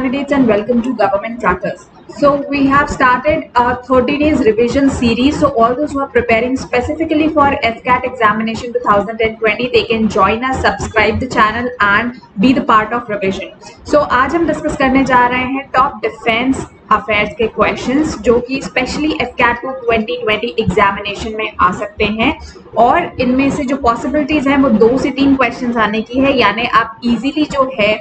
candidates and welcome to Government Trackers. So we have started a 30 days revision series. So all those who are preparing specifically for FCAT examination 2020, they can join us, subscribe the channel and be the part of revision. So आज हम discuss करने जा रहे हैं top defence affairs के questions जो कि specially FCAT 2020 examination में आ सकते हैं और इनमें से जो पॉसिबिलिटीज हैं वो 2 से 3 क्वेश्चंस आने की है, यानी आप इजीली जो है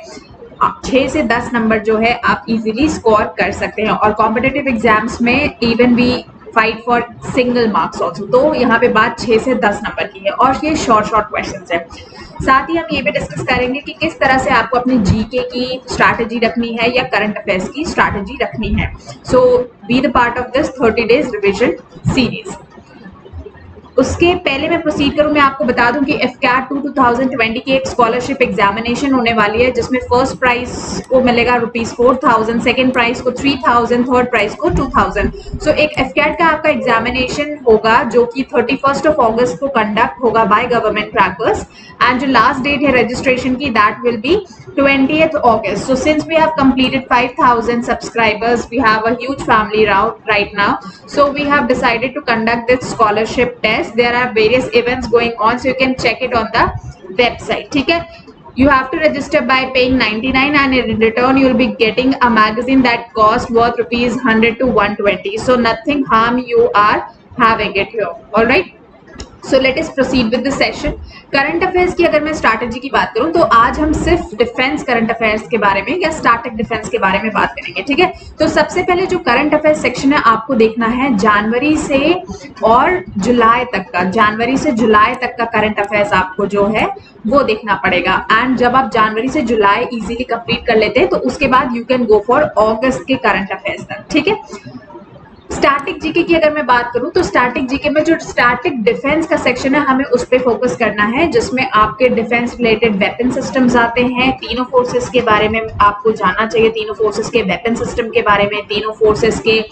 6 से 10 नंबर जो है आप इजीली स्कोर कर सकते हैं। और कॉम्पिटिटिव एग्जाम्स में even we fight for single marks also, तो यहाँ पे बात 6 से 10 नंबर की है और ये शॉर्ट क्वेश्चंस है। साथ ही हम ये भी डिस्कस करेंगे कि किस तरह से आपको अपनी जीके की स्ट्रैटेजी रखनी है या करंट अफेयर्स की स्ट्रैटेजी रखनी है। So be the part of this 30 days revision series. उसके पहले मैं प्रोसीड करूं, मैं आपको बता दूं कि FCAT 2020 की एक स्कॉलरशिप एग्जामिनेशन होने वाली है जिसमें फर्स्ट प्राइज को मिलेगा ₹4000, सेकंड प्राइज को 3000, थर्ड प्राइज को 2000। सो एक FCAT का आपका एग्जामिनेशन होगा जो कि 31 अगस्त को कंडक्ट होगा बाय गवर्नमेंट ट्रैकर्स एंड जो लास्ट डेट है रजिस्ट्रेशन की that will be 20th August. So since we have completed 5000 subscribers, we have a huge family right now. So we have decided to conduct this scholarship test. There are various events going on, so you can check it on the website. ठीक है? You have to register by paying 99 and in return you will be getting a magazine that cost worth ₹100 to 120. So nothing harm you are having it here. All right? So let us proceed with the session. Current affairs की अगर मैं strategy की बात करूं तो आज हम सिर्फ डिफेंस करंट अफेयर्स के बारे में या स्टैटिक डिफेंस के बारे में बात करेंगे। ठीक है, तो सबसे पहले जो करंट अफेयर्स सेक्शन है आपको देखना है जनवरी से और जुलाई तक का, जनवरी से जुलाई तक का करंट अफेयर्स आपको जो है वो देखना पड़ेगा। एंड जब आप जनवरी से जुलाई इजीली कंप्लीट कर लेते हैं तो उसके बाद यू कैन गो फॉर अगस्त के करंट अफेयर्स तक। ठीक है, स्टैटिक जीके की अगर मैं बात करूं तो स्टैटिक जीके में जो स्टैटिक डिफेंस का सेक्शन है हमें उस पर फोकस करना है जिसमें आपके डिफेंस रिलेटेड वेपन सिस्टम्स आते हैं। तीनों फोर्सेस के बारे में आपको जानना चाहिए, तीनों फोर्सेस के वेपन सिस्टम के बारे में, तीनों फोर्सेस के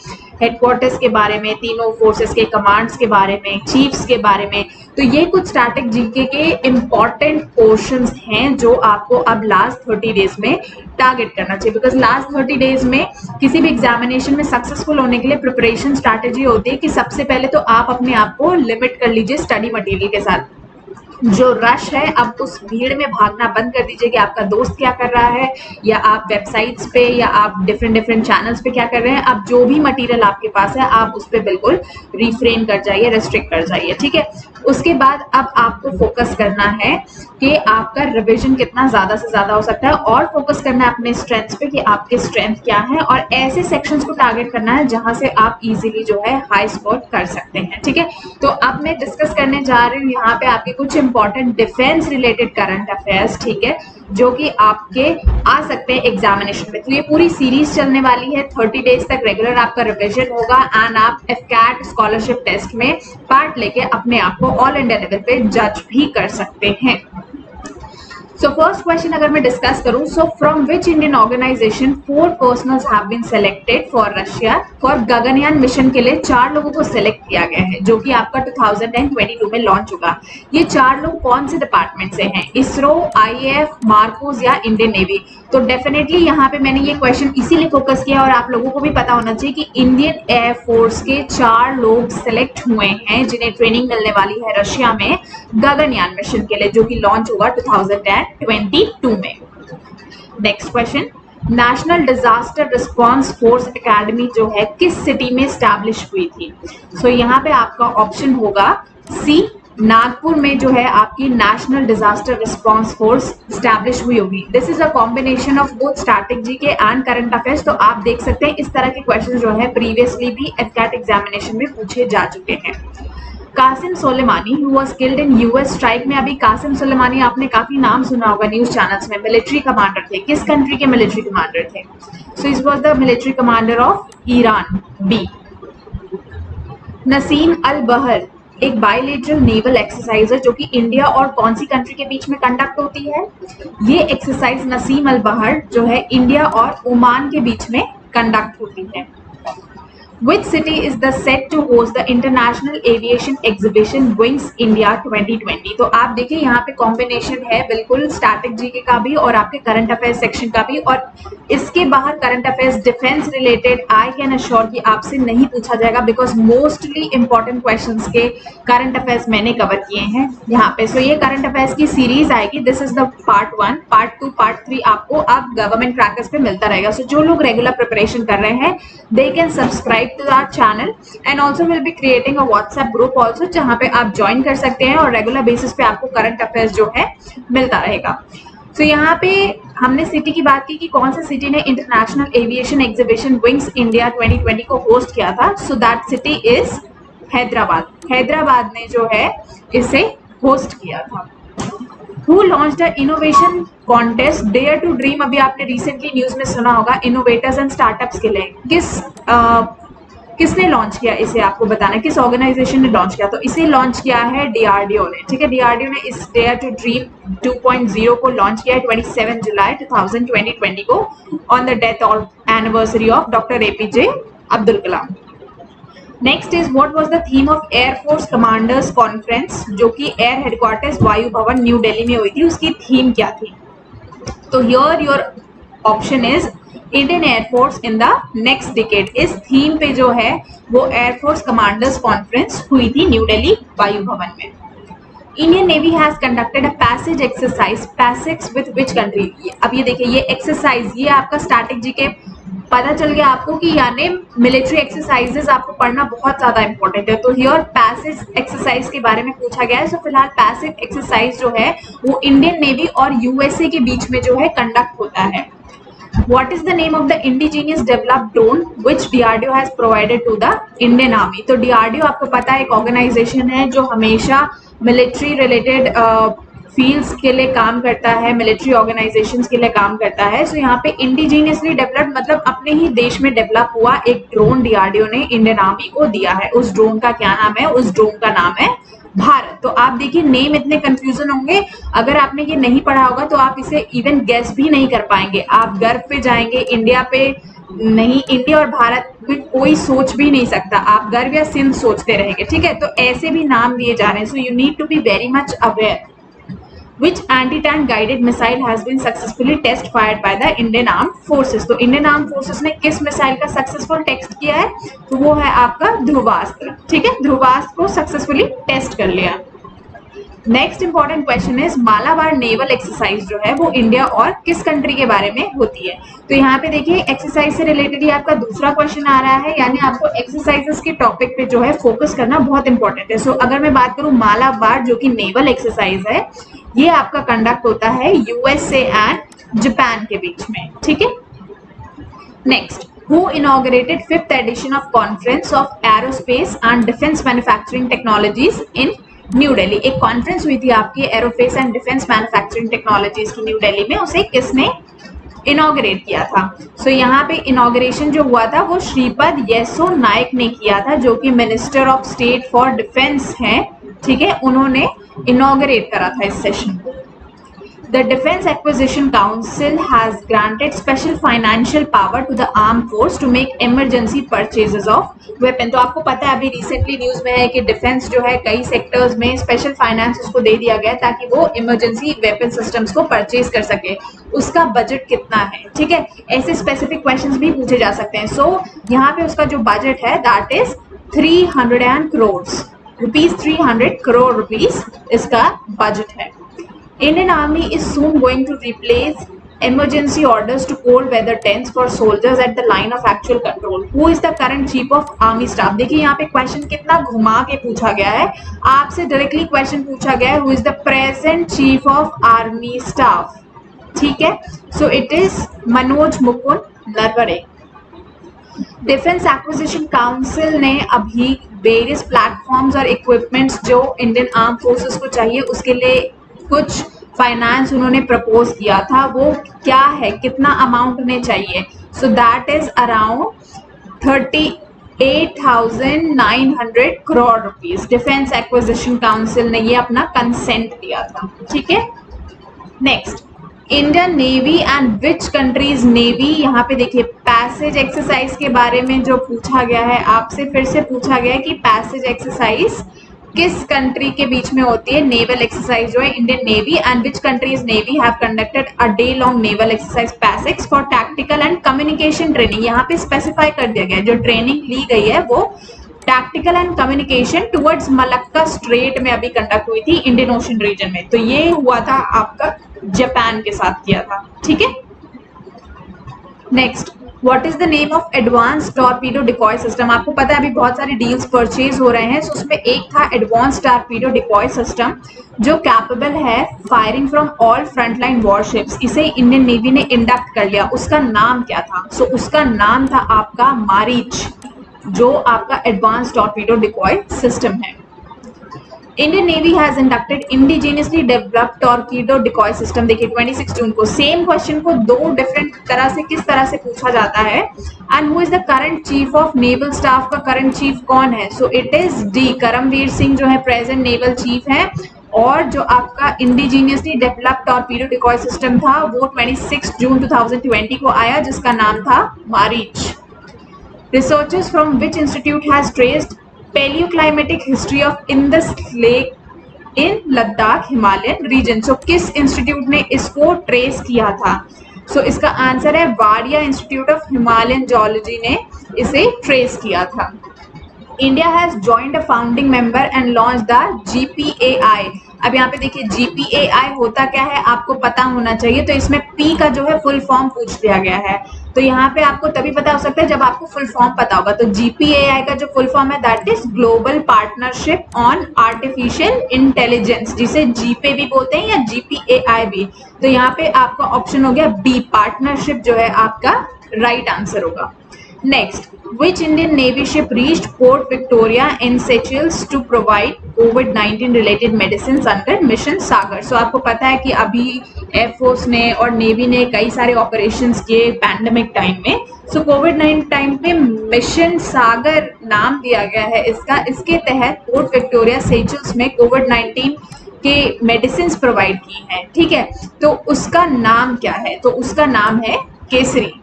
हेडक्वार्टर्स के बारे में, तीनों फोर्सेस के कमांड्स के बारे में, चीफ्स के बारे में। तो ये कुछ स्टैटिक जीके के इम्पॉर्टेंट पोर्शंस हैं जो आपको अब लास्ट 30 डेज में टारगेट करना चाहिए, बिकॉज लास्ट 30 डेज में किसी भी एग्जामिनेशन में सक्सेसफुल होने के लिए प्रिपरेशन स्ट्रैटेजी होती है कि सबसे पहले तो आप अपने आप को लिमिट कर लीजिए स्टडी मटेरियल के साथ। जो रश है अब उस भीड़ में भागना बंद कर दीजिए कि आपका दोस्त क्या कर रहा है या आप वेबसाइट्स पे या आप डिफरेंट चैनल्स पे क्या कर रहे हैं। अब जो भी मटेरियल आपके पास है आप उस पर बिल्कुल रिफ्रेन कर जाइए, रेस्ट्रिक्ट कर जाइए। ठीक है, उसके बाद अब आपको फोकस करना है कि आपका रिवीजन कितना ज्यादा से ज्यादा हो सकता है और फोकस करना है अपने स्ट्रेंथ पे कि आपके स्ट्रेंथ क्या है और ऐसे सेक्शंस को टारगेट करना है जहां से आप इजीली जो है हाई स्कोर कर सकते हैं। ठीक है, तो अब मैं डिस्कस करने जा रही हूँ यहाँ पे आपके कुछ important defence related current affairs, ठीक है, जो कि आपके आ सकते हैं एग्जामिनेशन में। तो ये पूरी सीरीज चलने वाली है, 30 डेज तक रेगुलर आपका रिवीजन होगा एंड आप FCAT स्कॉलरशिप टेस्ट में पार्ट लेके अपने आप को ऑल इंडिया लेवल पे जज भी कर सकते हैं। So first question अगर मैं डिस्कस करूं, so from which Indian organization 4 personals have been selected for Russia for Gaganyaan mission के लिए 4 लोगों को सेलेक्ट किया गया है जो कि आपका 2022 में लॉन्च होगा। ये 4 लोग कौन से डिपार्टमेंट से हैं? इसरो, IAF, मार्कोस या इंडियन नेवी? तो डेफिनेटली यहाँ पे मैंने ये क्वेश्चन इसीलिए फोकस किया और आप लोगों को भी पता होना चाहिए कि इंडियन एयरफोर्स के 4 लोग सेलेक्ट हुए हैं जिन्हें ट्रेनिंग मिलने वाली है रशिया में गगनयान मिशन के लिए जो कि लॉन्च होगा 2022 में। Next question, national disaster response force academy जो है किस सिटी में स्टैब्लिश हुई थी? सो यहाँ पे आपका ऑप्शन होगा सी, नागपुर में जो है आपकी national disaster response force establish हुई होगी। This is a combination of both static GK and current affairs. तो आप देख सकते हैं इस तरह के क्वेश्चन जो है प्रीवियसली भी FCAT एग्जामिनेशन में पूछे जा चुके हैं। Qasem Soleimani who was killed in US strike में, अभी कासिम सोलेमानी आपने काफी नाम सुना होगा न्यूज चैनल्स में, मिलिट्री कमांडर थे। किस कंट्री के मिलिट्री कमांडर थे? So it was the military commander of Iran, B. Naseem al Bahr एक बायलेटरल नेवल एक्सरसाइज है जो कि इंडिया और कौन सी कंट्री के बीच में कंडक्ट होती है? ये एक्सरसाइज नसीम अल बहर जो है इंडिया और ओमान के बीच में कंडक्ट होती है। Which city is the set to host the International Aviation Exhibition Wings India 2020? तो आप देखिए यहाँ पे कॉम्बिनेशन है बिल्कुल स्टैटिक जीके का भी और आपके करंट अफेयर्स सेक्शन का भी, और इसके बाहर current affairs defence related I can assure कि आपसे नहीं पूछा जाएगा, बिकॉज मोस्टली इंपॉर्टेंट क्वेश्चंस के करंट अफेयर्स मैंने कवर किए हैं यहाँ पे. सो ये करंट अफेयर्स की सीरीज आएगी. This is the part 1, part 2, part 3 आपको अब गवर्नमेंट क्रैकर्स पे मिलता रहेगा. सो जो लोग रेगुलर प्रिपरेशन कर रहे हैं they can subscribe to our channel and also we'll be creating a WhatsApp group also जहाँ पे आप ज्वाइन कर सकते हैं और रेगुलर बेसिस पे आपको करंट अफेयर्स जो है मिलता रहेगा. तो यहाँ पे हमने सिटी की बात की कि कौन सा सिटी ने international aviation exhibition wings India 2020 को होस्ट किया था. So that city is Hyderabad. Hyderabad ने जो है इसे होस्ट किया था. Who launched the innovation contest Dare to Dream? अभी आपने रिसेंटली न्यूज में सुना होगा इनोवेटर्स एंड स्टार्टअप्स के लिए. किसने लॉन्च किया इसे आपको बताना है, किस ऑर्गेनाइजेशन ने लॉन्च किया. तो इसे लॉन्च किया है डीआरडीओ ने. ठीक है, डीआरडीओ ने इस डेयर टू ड्रीम 2.0 को लॉन्च किया है 27 जुलाई 2020 को on the death of anniversary of doctor APJ Abdul Kalam. Next is what was the theme of air force commanders conference जो कि एयर हेडक्वार्टर्स वायु भवन न्यू दिल्ली में हुई थी. उसकी थीम क्या थी? तो here your option is Indian air force in the next decade. इस थीम पे जो है वो एयरफोर्स कमांडर्स कॉन्फ्रेंस हुई थी न्यू दिल्ली वायु भवन में. Indian navy has conducted a passage exercise. Passage with which country? अब ये देखिए ये एक्सरसाइज, ये आपका स्टैटिक जीके पता चल गया आपको कि यानी मिलिट्री एक्सरसाइजेस आपको पढ़ना बहुत ज्यादा इंपॉर्टेंट है. तो हियर पैसेज एक्सरसाइज के बारे में पूछा गया है. सो फिलहाल पैसेज एक्सरसाइज जो है वो इंडियन नेवी और यूएसए के बीच में जो है कंडक्ट होता है. What is the name of the indigenous developed drone which DRDO has provided to the Indian Army? तो DRDO आपको पता है एक ऑर्गेनाइजेशन है जो हमेशा मिलिट्री रिलेटेड फील्ड्स के लिए काम करता है, मिलिट्री ऑर्गेनाइजेशंस के लिए काम करता है. सो यहाँ पे इंडिजीनियसली डेवलप्ड मतलब अपने ही देश में डेवलप हुआ एक ड्रोन DRDO ने इंडियन आर्मी को दिया है. उस ड्रोन का क्या नाम है? उस ड्रोन का नाम है भारत. तो आप देखिए नेम इतने कंफ्यूजन होंगे, अगर आपने ये नहीं पढ़ा होगा तो आप इसे इवन गेस भी नहीं कर पाएंगे. आप गर्व पे जाएंगे इंडिया पे, नहीं इंडिया और भारत में कोई सोच भी नहीं सकता, आप गर्व या सिंध सोचते रहेंगे. ठीक है, तो ऐसे भी नाम दिए जा रहे हैं. So you need to be very much aware. Which anti-tank guided missile has been successfully test fired by the Indian Armed Forces? तो Indian Armed Forces ने किस मिसाइल का सक्सेसफुल टेस्ट किया है? तो वो है आपका ध्रुवास्त्र. ठीक है, ध्रुवास्त्र को सक्सेसफुली टेस्ट कर लिया. Next important question is Malabar naval exercise जो है वो इंडिया और किस कंट्री के बारे में होती है? तो यहाँ पे देखिए एक्सरसाइज से रिलेटेड ही आपका दूसरा क्वेश्चन आ रहा है, यानी आपको एक्सरसाइजेस के टॉपिक पे जो है फोकस करना बहुत इंपॉर्टेंट है. सो अगर मैं बात करूँ मालाबार जो कि नेवल एक्सरसाइज है, ये आपका कंडक्ट होता है यूएसए एंड जापान के बीच में. ठीक है, next who inaugurated 5th edition of Conference of Aerospace and Defense Manufacturing Technologies in new Delhi. एक कॉन्फ्रेंस हुई थी आपकी aerospace and defence manufacturing technologies की न्यू दिल्ली में, उसे किसने इनॉग्रेट किया था? सो यहाँ पे इनॉग्रेशन जो हुआ था वो श्रीपद येसो नायक ने किया था जो कि minister of state for defence हैं. ठीक है, उन्होंने इनॉग्रेट करा था इस सेशन को. The Defense Acquisition Council has granted special financial power to the armed force to make emergency purchases of weapon. तो आपको पता है अभी रिसेंटली न्यूज में है कि डिफेंस जो है कई सेक्टर्स में स्पेशल फाइनेंस उसको दे दिया गया ताकि वो इमरजेंसी वेपन सिस्टम्स को परचेज कर सके. उसका बजट कितना है? ठीक है, ऐसे स्पेसिफिक क्वेश्चंस भी पूछे जा सकते हैं. सो यहाँ पे उसका जो बजट है that is 300 crores rupees. 300 crore rupees इसका बजट है. Indian Army is soon going to replace emergency orders to cold weather tents for soldiers at the line of actual control. Who is the current chief of army staff? देखिए यहाँ पे question कितना घुमा के पूछा गया है. आपसे डायरेक्टली क्वेश्चन पूछा गया है who is the present chief of army staff. ठीक है, so it is Manoj Mukund Naravane. Defence acquisition council ने अभी वेरियस प्लेटफॉर्म्स और इक्विपमेंट्स जो इंडियन आर्म फोर्सेस को चाहिए उसके लिए कुछ फाइनेंस उन्होंने प्रपोज किया था. वो क्या है, कितना अमाउंट उन्हें चाहिए? So that is around 38,900 crore rupees. Defence acquisition council ने ये अपना कंसेंट दिया था. ठीक है, next Indian navy and which countries navy. यहाँ पे देखिए पैसेज एक्सरसाइज के बारे में जो पूछा गया है, आपसे फिर से पूछा गया है कि पैसेज एक्सरसाइज किस कंट्री के बीच में होती है। नेवल एक्सरसाइज जो है Indian navy and which countries navy have conducted a day long naval exercise passage for tactical and communication training. यहाँ पे स्पेसिफाई कर दिया गया है जो ट्रेनिंग ली गई है वो tactical and communication towards Malacca strait में अभी कंडक्ट हुई थी इंडियन ओशन रीजन में। तो ये हुआ था आपका जापान के साथ किया था, ठीक है। Next, what is the name of advance torpedo decoy system. आपको पता है अभी बहुत सारे डील्स परचेज हो रहे हैं, so उसमें एक था एडवांस टॉर्पीडो डिकॉय सिस्टम जो कैपेबल है firing from all frontline warships. इसे इंडियन नेवी ने इंडक्ट कर लिया। उसका नाम क्या था? सो उसका नाम था आपका मारीच, जो आपका एडवांस टॉर्पीडो डिकॉय सिस्टम है। Indian navy has inducted indigenously developed torpedo decoy system. देखिए 26 जून को सेम क्वेश्चन को दो डिफरेंट तरह से किस तरह से पूछा जाता है। And who is the current chief of naval staff का करंट चीफ कौन है? So it is D Karambir Singh जो है प्रेजेंट नेवल चीफ है। और जो आपका indigenously developed torpedo decoy system था वो 26 जून 2020 को आया, जिसका नाम था Marich. Researchers from which institute has traced paleoclimatic history of Indus Lake in Ladakh Himalayan region? So किस इंस्टीट्यूट ने इसको ट्रेस किया था? So इसका आंसर है Wadia institute of Himalayan geology ने इसे ट्रेस किया था। India has joined a founding member and launch the GPAI। अब यहाँ पे देखिए GPAI होता क्या है आपको पता होना चाहिए। तो इसमें P का जो है फुल फॉर्म पूछ दिया गया है, तो यहाँ पे आपको तभी पता हो सकता है जब आपको फुल फॉर्म पता होगा। तो GPAI का जो फुल फॉर्म है that is global partnership on artificial intelligence, जिसे GPA भी बोलते हैं या GPAI भी। तो यहाँ पे आपका ऑप्शन हो गया बी, पार्टनरशिप जो है आपका राइट आंसर होगा। Next, which Indian Navy ship reached Port Victoria in Seychelles to provide COVID-19 related medicines under Mission Sagar? So आपको पता है कि अभी एयरफोर्स ने और नेवी ने कई सारे ऑपरेशंस किए पैंडेमिक टाइम में। सो कोविड-19 टाइम पे मिशन सागर नाम दिया गया है इसका। इसके तहत पोर्ट विक्टोरिया सेचेल्स में कोविड-19 के मेडिसिन प्रोवाइड की हैं, ठीक है। तो उसका नाम क्या है? तो उसका नाम है Kesari.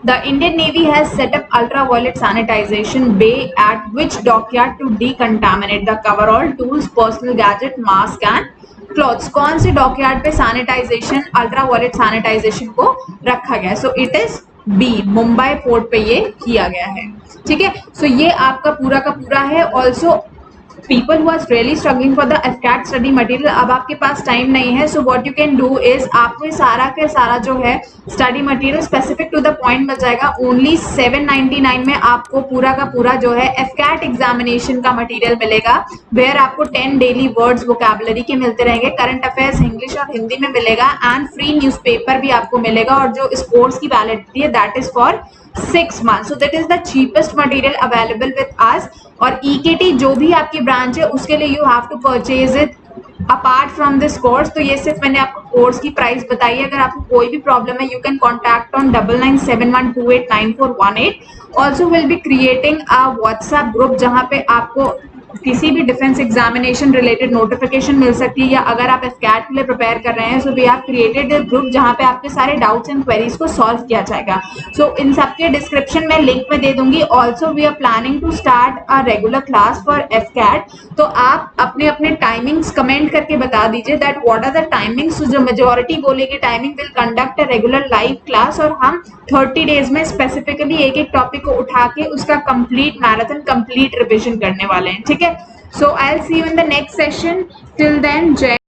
The Indian Navy has set up ultraviolet sanitization bay at which dockyard to decontaminate the coverall, tools, personal gadget, mask and clothes? कौन से डॉकयार्ड पे सैनिटाइजेशन अल्ट्रावायलेट सैनिटाइजेशन को रखा गया है? So it is B, Mumbai port पे ये किया गया है, ठीक है। सो ये आपका पूरा का पूरा है। Also people who are really struggling for the FCAT study material, अब आपके पास टाइम नहीं है, so what you can do is आपको सारा के सारा जो है study material specific to the point मिल जाएगा। ओनली 799 में आपको पूरा का पूरा जो है FCAT एग्जामिनेशन का मटेरियल मिलेगा, वेयर आपको 10 डेली वर्ड्स वोकैबुलरी के मिलते रहेंगे, करंट अफेयर्स इंग्लिश और हिंदी में मिलेगा एंड फ्री न्यूज़पेपर भी आपको मिलेगा। और जो इस कोर्स की वैलिडिटी है that is for 6 months, so that is the cheapest material available with us। और EKT जो भी आपकी ब्रांच है उसके लिए you have to purchase it apart from this course. तो ये सिर्फ मैंने आपको कोर्स की प्राइस बताई है। अगर आपको कोई भी प्रॉब्लम है you can contact on 9971289418। Also will be creating a WhatsApp group जहाँ पे आपको किसी भी डिफेंस एग्जामिनेशन रिलेटेड नोटिफिकेशन मिल सकती है, या अगर आप FCAT के लिए प्रिपेयर कर रहे हैं so we have created a group जहां पे आपके सारे डाउट्स एंड क्वेरीज को सॉल्व किया जाएगा। सो इन सबके डिस्क्रिप्शन में लिंक में दे दूंगी। Also we are planning to start a regular class for FCAT। तो आप अपने अपने टाइमिंग्स कमेंट करके बता दीजिए that what are the timings. जो मेजोरिटी बोलेगी timing will conduct a regular live class, और हम 30 डेज में स्पेसिफिकली एक एक टॉपिक को उठा के उसका कंप्लीट मैराथन कंप्लीट रिविजन करने वाले हैं, ठीक है। So I'll see you in the next session. Till then, Jai